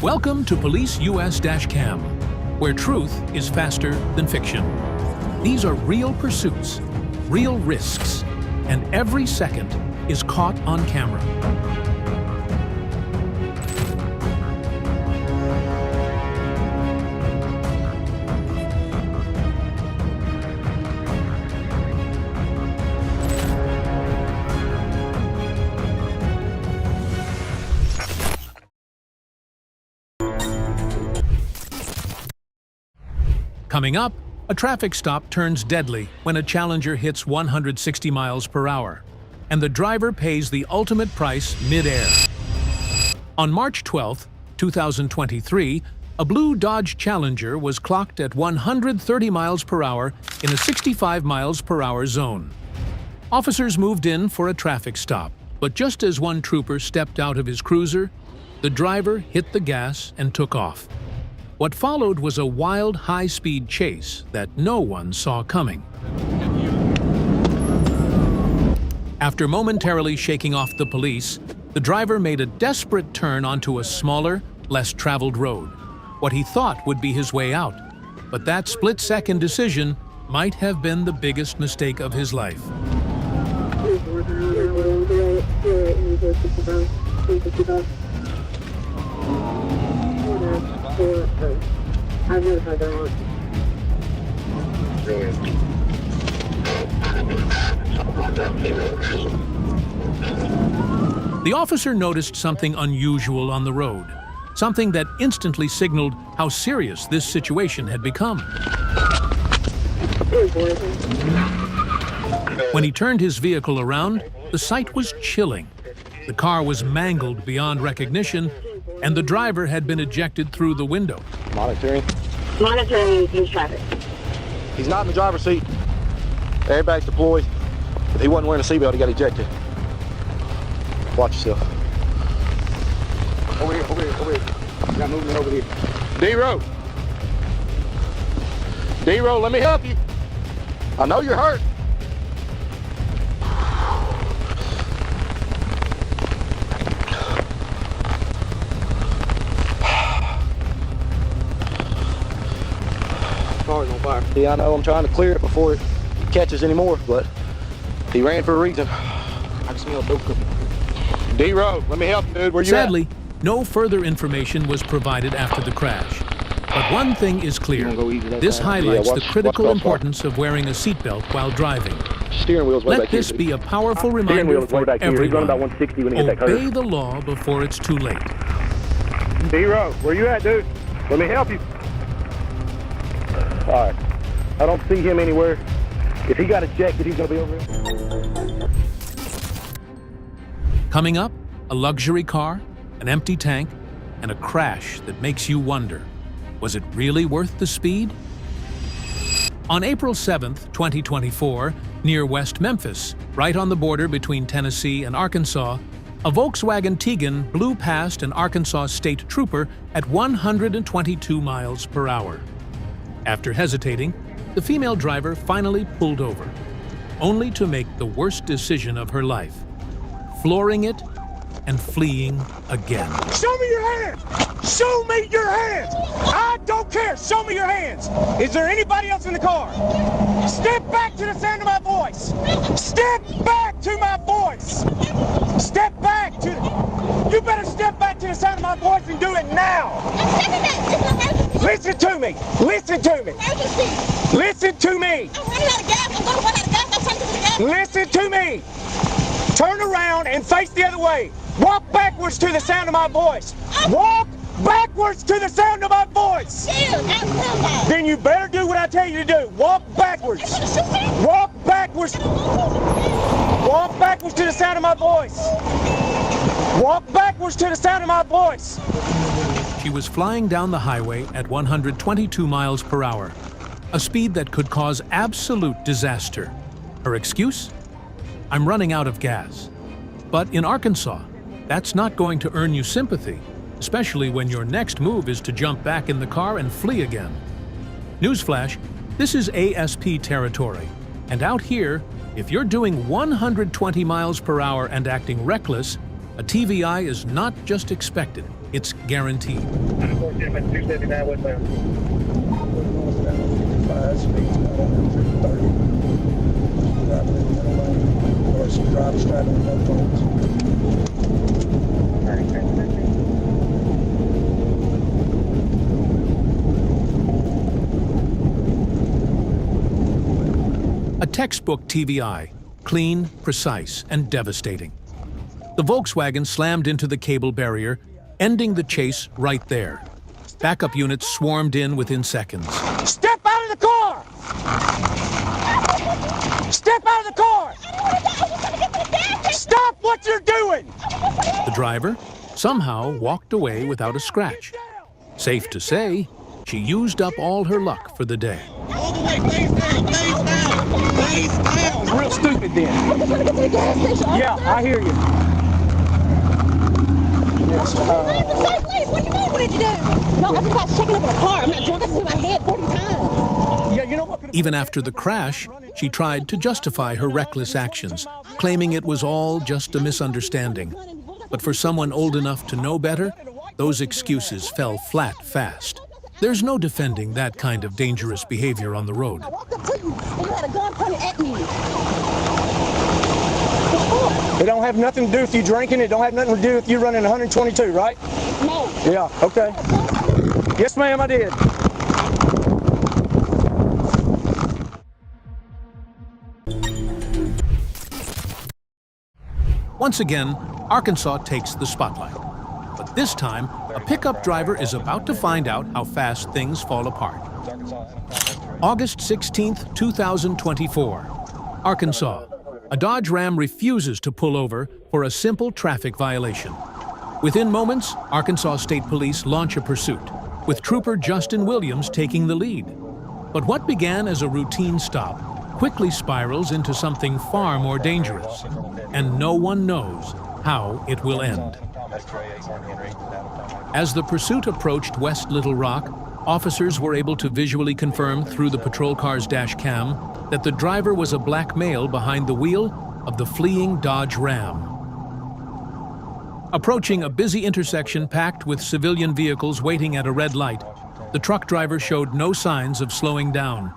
Welcome to Police US Dashcam, where truth is faster than fiction. These are real pursuits, real risks, and every second is caught on camera. Coming up, a traffic stop turns deadly when a Challenger hits 160 miles per hour, and the driver pays the ultimate price mid-air. On March 12, 2023, a blue Dodge Challenger was clocked at 130 miles per hour in a 65 miles per hour zone. Officers moved in for a traffic stop, but just as one trooper stepped out of his cruiser, the driver hit the gas and took off. What followed was a wild, high-speed chase that no one saw coming. After momentarily shaking off the police, the driver made a desperate turn onto a smaller, less traveled road, what he thought would be his way out. But that split-second decision might have been the biggest mistake of his life. The officer noticed something unusual on the road, something that instantly signaled how serious this situation had become. When he turned his vehicle around, the sight was chilling. The car was mangled beyond recognition, and the driver had been ejected through the window. Monitoring. Monitoring use traffic. He's not in the driver's seat. Airbag's deployed. If he wasn't wearing a seatbelt, he got ejected. Watch yourself. Over here, over here, over here. Got movement over here. D-Row. D-Row, let me help you. I know you're hurt. Car's on fire. Yeah, I know. I'm trying to clear it before it catches anymore, but he ran for a reason. I can smell dope cooking. D-Row, let me help you, dude. Where you Sadly, no further information was provided after the crash. But one thing is clear. This highlights the critical importance of wearing a seatbelt while driving. Steering wheel's way Let back here. this be a powerful reminder for everyone. About 160 when he hit that curve. Obey the law before it's too late. D-Row, where you at, dude? Let me help you. All right. I don't see him anywhere. If he got ejected, he's going to be over here. Coming up, a luxury car, an empty tank, and a crash that makes you wonder, was it really worth the speed? On April 7th, 2024, near West Memphis, right on the border between Tennessee and Arkansas, a Volkswagen Tiguan blew past an Arkansas state trooper at 122 miles per hour. After hesitating, the female driver finally pulled over, only to make the worst decision of her life, flooring it and fleeing again. Show me your hands! Show me your hands! I don't care! Show me your hands! Is there anybody else in the car? Step back to the sound of my voice! Step back to my voice! Step back to the... You better step back to the sound of my voice and do it now! Listen to me! Listen to me! Listen to me! Listen to me! Turn around and face the other way. Walk backwards to the sound of my voice. Walk backwards to the sound of my voice. Then you better do what I tell you to do. Walk backwards. Walk backwards. Walk backwards to the sound of my voice. Walk backwards to the sound of my voice. She was flying down the highway at 122 miles per hour, a speed that could cause absolute disaster. Her excuse? I'm running out of gas. But in Arkansas, that's not going to earn you sympathy, especially when your next move is to jump back in the car and flee again. Newsflash, this is ASP territory, and out here, if you're doing 120 miles per hour and acting reckless, a TVI is not just expected, It's guaranteed. 279 westbound. A textbook TVI, clean, precise, and devastating. The Volkswagen slammed into the cable barrier, ending the chase right there. Backup units swarmed in within seconds. Step out of the car! Step out of the car! Stop what you're doing! The driver somehow walked away without a scratch. Safe to say, she used up all her luck for the day. All the way, face down, face down, face down. Real stupid then. Yeah, I hear you. What do you mean? What did you do? No, I just got shaken up in a car. I'm not drunk. I just hit my head 40 times. Yeah, you know what? Even after the crash, she tried to justify her reckless actions, claiming it was all just a misunderstanding. But for someone old enough to know better, those excuses fell flat fast. There's no defending that kind of dangerous behavior on the road. I walked up to you and you had a gun pointed at me. It don't have nothing to do with you drinking. It don't have nothing to do with you running 122, right? No. Yeah, okay. Yes, ma'am, I did. Once again, Arkansas takes the spotlight. But this time, a pickup driver is about to find out how fast things fall apart. August 16th, 2024. Arkansas. A Dodge Ram refuses to pull over for a simple traffic violation. Within moments, Arkansas State Police launch a pursuit, with Trooper Justin Williams taking the lead. But what began as a routine stop quickly spirals into something far more dangerous, and no one knows how it will end. As the pursuit approached West Little Rock, officers were able to visually confirm through the patrol car's dash cam that the driver was a black male behind the wheel of the fleeing Dodge Ram. Approaching a busy intersection packed with civilian vehicles waiting at a red light, the truck driver showed no signs of slowing down.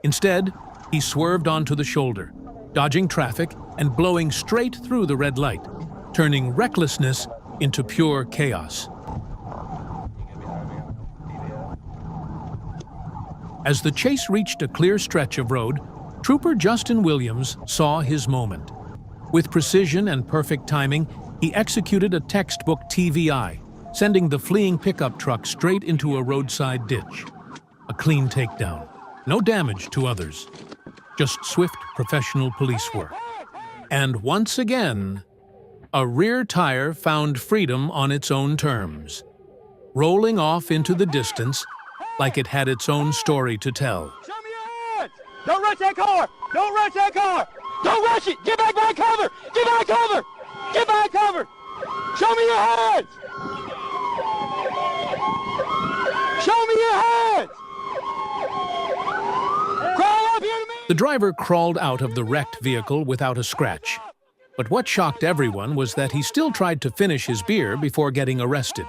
Instead, he swerved onto the shoulder, dodging traffic and blowing straight through the red light, turning recklessness into pure chaos. As the chase reached a clear stretch of road, Trooper Justin Williams saw his moment. With precision and perfect timing, he executed a textbook TVI, sending the fleeing pickup truck straight into a roadside ditch. A clean takedown. No damage to others. Just swift professional police work. And once again, a rear tire found freedom on its own terms, rolling off into the distance like it had its own story to tell. Show me your hands! Don't rush that car! Don't rush that car! Don't rush it! Get back behind cover! Get behind cover! Get behind cover! Show me your hands! Show me your hands! Crawl up here to me! The driver crawled out of the wrecked vehicle without a scratch. But what shocked everyone was that he still tried to finish his beer before getting arrested.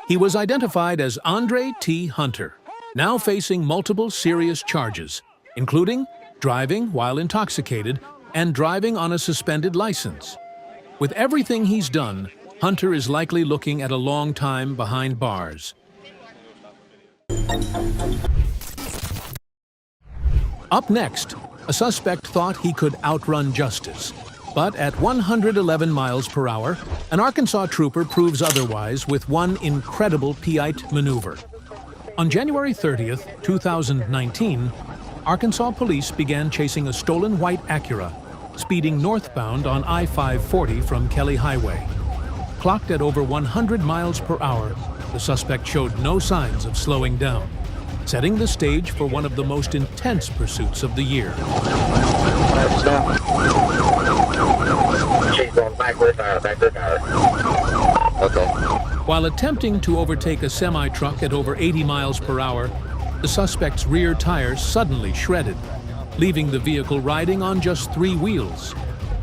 He was identified as Andre T. Hunter, now facing multiple serious charges, including driving while intoxicated and driving on a suspended license. With everything he's done, Hunter is likely looking at a long time behind bars. Up next, a suspect thought he could outrun justice. But at 111 miles per hour, an Arkansas trooper proves otherwise with one incredible Piite maneuver. On January 30th, 2019, Arkansas police began chasing a stolen white Acura, speeding northbound on I-540 from Kelly Highway. Clocked at over 100 miles per hour, the suspect showed no signs of slowing down, setting the stage for one of the most intense pursuits of the year. She's going backward fire. Okay. While attempting to overtake a semi-truck at over 80 miles per hour, the suspect's rear tire suddenly shredded, leaving the vehicle riding on just 3 wheels.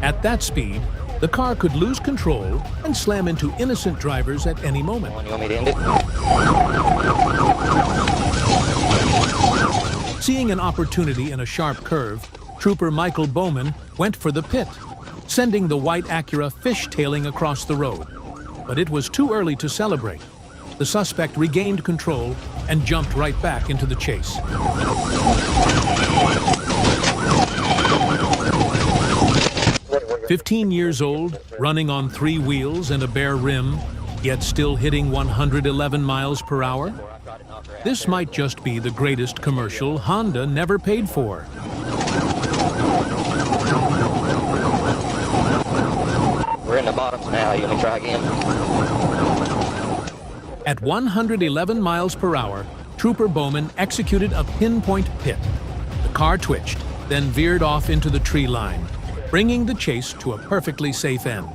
At that speed, The car could lose control and slam into innocent drivers at any moment. You want me to end it? Seeing an opportunity in a sharp curve, Trooper Michael Bowman went for the pit, sending the white Acura fishtailing across the road. But it was too early to celebrate. The suspect regained control and jumped right back into the chase. "15 years old, running on 3 wheels and a bare rim, yet still hitting 111 miles per hour? This might just be the greatest commercial Honda never paid for." We're in the bottoms now. You want me to try again? At 111 miles per hour, Trooper Bowman executed a pinpoint pit. The car twitched, then veered off into the tree line, bringing the chase to a perfectly safe end.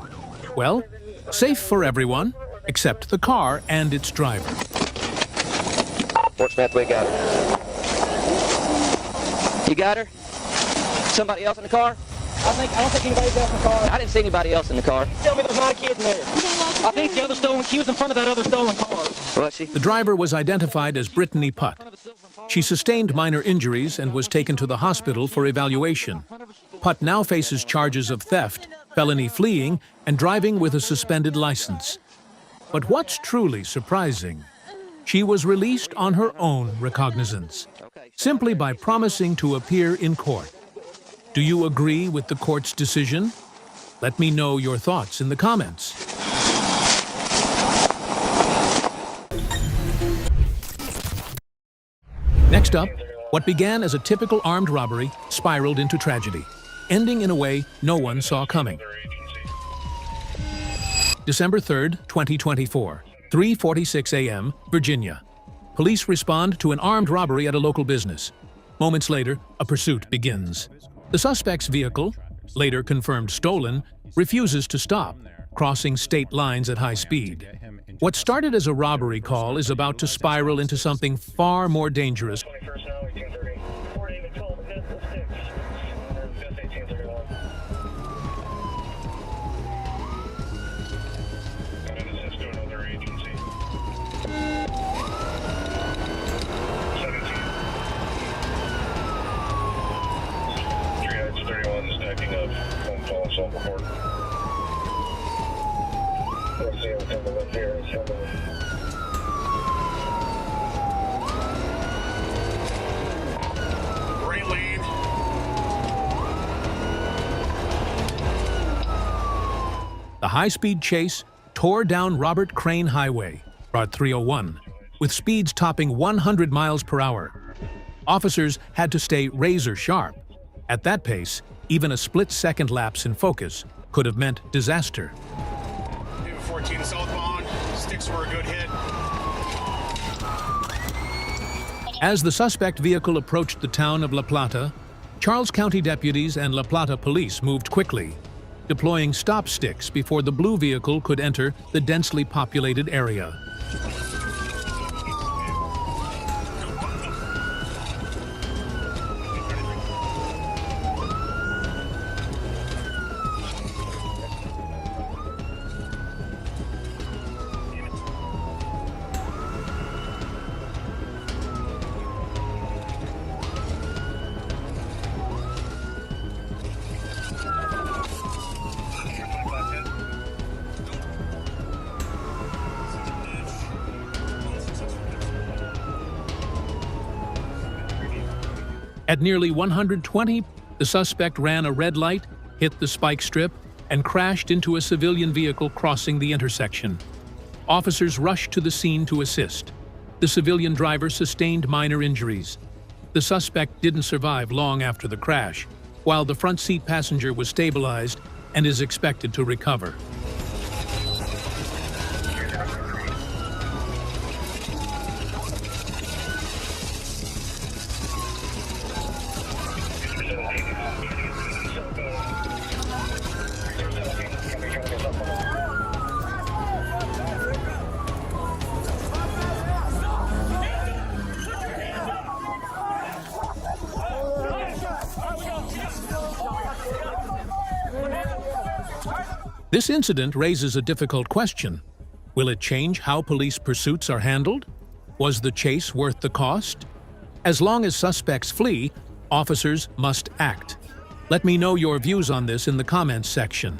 Well, safe for everyone, except the car and its driver. Fort Smith, we got her. You got her? Somebody else in the car? I don't think anybody's else in the car. I didn't see anybody else in the car. Tell me there's not a kid in there. I think the other stolen, she was in front of that other stolen car. Was she? The driver was identified as Brittany Putt. She sustained minor injuries and was taken to the hospital for evaluation. Putt now faces charges of theft, felony fleeing, and driving with a suspended license. But what's truly surprising, she was released on her own recognizance, simply by promising to appear in court. Do you agree with the court's decision? Let me know your thoughts in the comments. Next up, what began as a typical armed robbery spiraled into tragedy, ending in a way no one saw coming. December 3rd, 2024, 3:46 a.m., Virginia. Police respond to an armed robbery at a local business. Moments later, a pursuit begins. The suspect's vehicle, later confirmed stolen, refuses to stop, crossing state lines at high speed. What started as a robbery call is about to spiral into something far more dangerous. The high-speed chase tore down Robert Crane Highway, Route 301, with speeds topping 100 miles per hour. Officers had to stay razor-sharp. At that pace, even a split-second lapse in focus could have meant disaster. 14 southbound, sticks were a good hit. As the suspect vehicle approached the town of La Plata, Charles County deputies and La Plata police moved quickly, deploying stop sticks before the blue vehicle could enter the densely populated area. At nearly 120, the suspect ran a red light, hit the spike strip, and crashed into a civilian vehicle crossing the intersection. Officers rushed to the scene to assist. The civilian driver sustained minor injuries. The suspect didn't survive long after the crash, while the front seat passenger was stabilized and is expected to recover. This incident raises a difficult question. Will it change how police pursuits are handled? Was the chase worth the cost? As long as suspects flee, officers must act. Let me know your views on this in the comments section.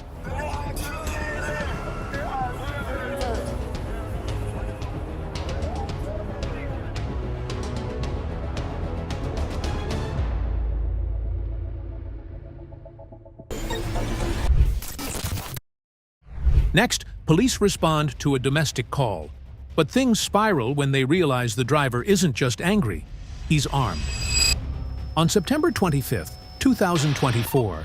Next, police respond to a domestic call. But things spiral when they realize the driver isn't just angry, he's armed. On September 25th, 2024,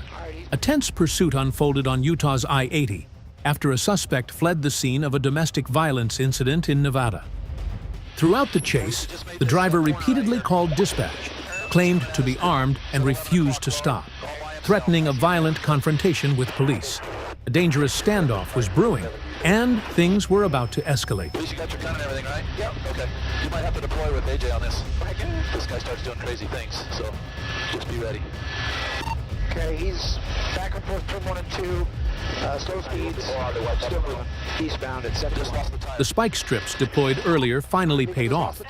a tense pursuit unfolded on Utah's I-80 after a suspect fled the scene of a domestic violence incident in Nevada. Throughout the chase, the driver repeatedly called dispatch, claimed to be armed, and refused to stop, threatening a violent confrontation with police. A dangerous standoff was brewing, and things were about to escalate. At least you got your gun and everything, right? Yep. Okay. You might have to deploy with AJ on this. This guy starts doing crazy things, so just be ready. Okay, he's back and forth between 1 and 2. Slow speeds, still moving. Eastbound at 7. The spike strips deployed earlier finally paid off.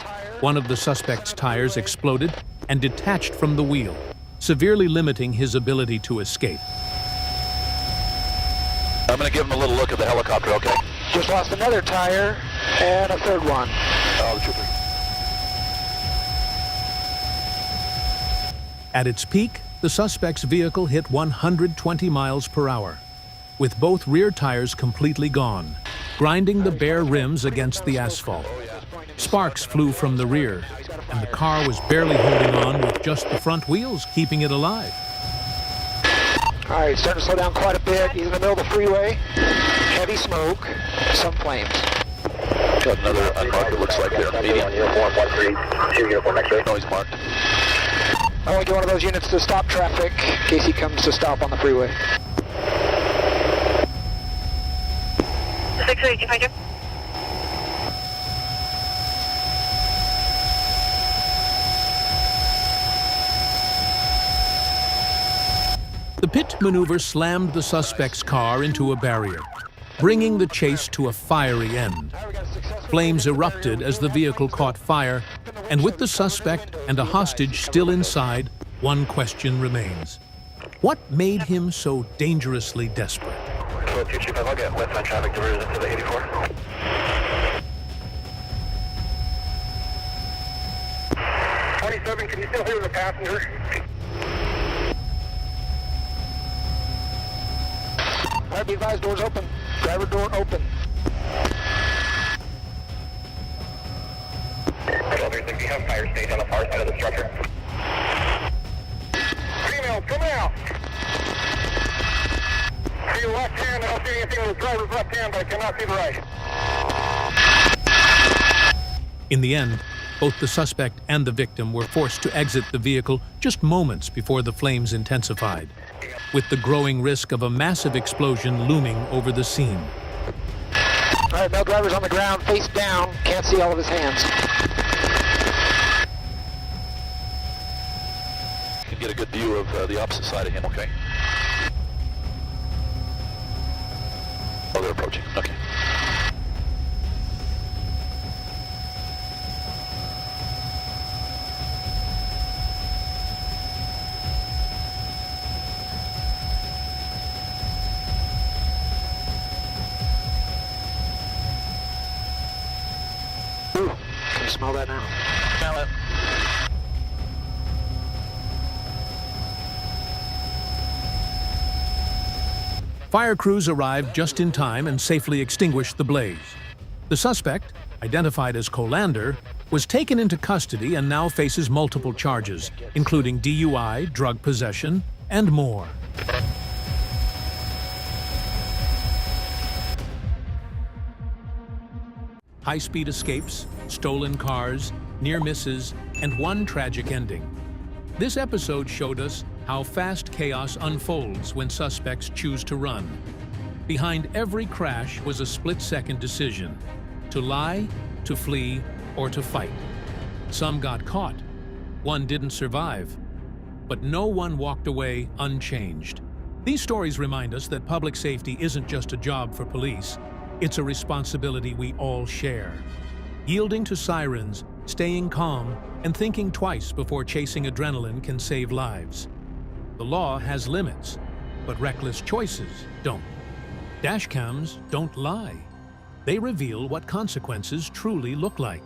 One of the suspect's tires exploded and detached from the wheel, severely limiting his ability to escape. I'm going to give him a little look at the helicopter, okay? Just lost another tire and a third one. Oh, the trooper. At its peak, the suspect's vehicle hit 120 miles per hour, with both rear tires completely gone, grinding the bare rims against the asphalt. Sparks flew from the rear, and the car was barely holding on with just the front wheels keeping it alive. All right, starting to slow down quite a bit. He's in the middle of the freeway. Heavy smoke, some flames. Got another unmarked, it looks like there. Medium. No, he's marked. I want to get one of those units to stop traffic in case he comes to stop on the freeway. 608, you find you? The pit maneuver slammed the suspect's car into a barrier, bringing the chase to a fiery end. Flames erupted as the vehicle caught fire, and with the suspect and a hostage still inside, one question remains. What made him so dangerously desperate? 12-225, I'll get west side traffic diverted to the 84. Can you still hear the passenger? All right, be advised, doors open. Driver door open. 12-360, have fire stage on the far side of the structure. Females, come out! See your left hand, I don't see anything on the driver's left hand, but I cannot see the right. In the end, both the suspect and the victim were forced to exit the vehicle just moments before the flames intensified, with the growing risk of a massive explosion looming over the scene. All right, male driver's on the ground, face down, can't see all of his hands. You can get a good view of the opposite side of him, okay? Oh, they're approaching, okay. Ooh, can you smell that now? Smell it. Fire crews arrived just in time and safely extinguished the blaze. The suspect, identified as Colander, was taken into custody and now faces multiple charges, including DUI, drug possession, and more. High-speed escapes, stolen cars, near misses, and one tragic ending. This episode showed us how fast chaos unfolds when suspects choose to run. Behind every crash was a split-second decision: to lie, to flee, or to fight. Some got caught. One didn't survive. But no one walked away unchanged. These stories remind us that public safety isn't just a job for police, it's a responsibility we all share. Yielding to sirens, staying calm, and thinking twice before chasing adrenaline can save lives. The law has limits, but reckless choices don't. Dashcams don't lie. They reveal what consequences truly look like.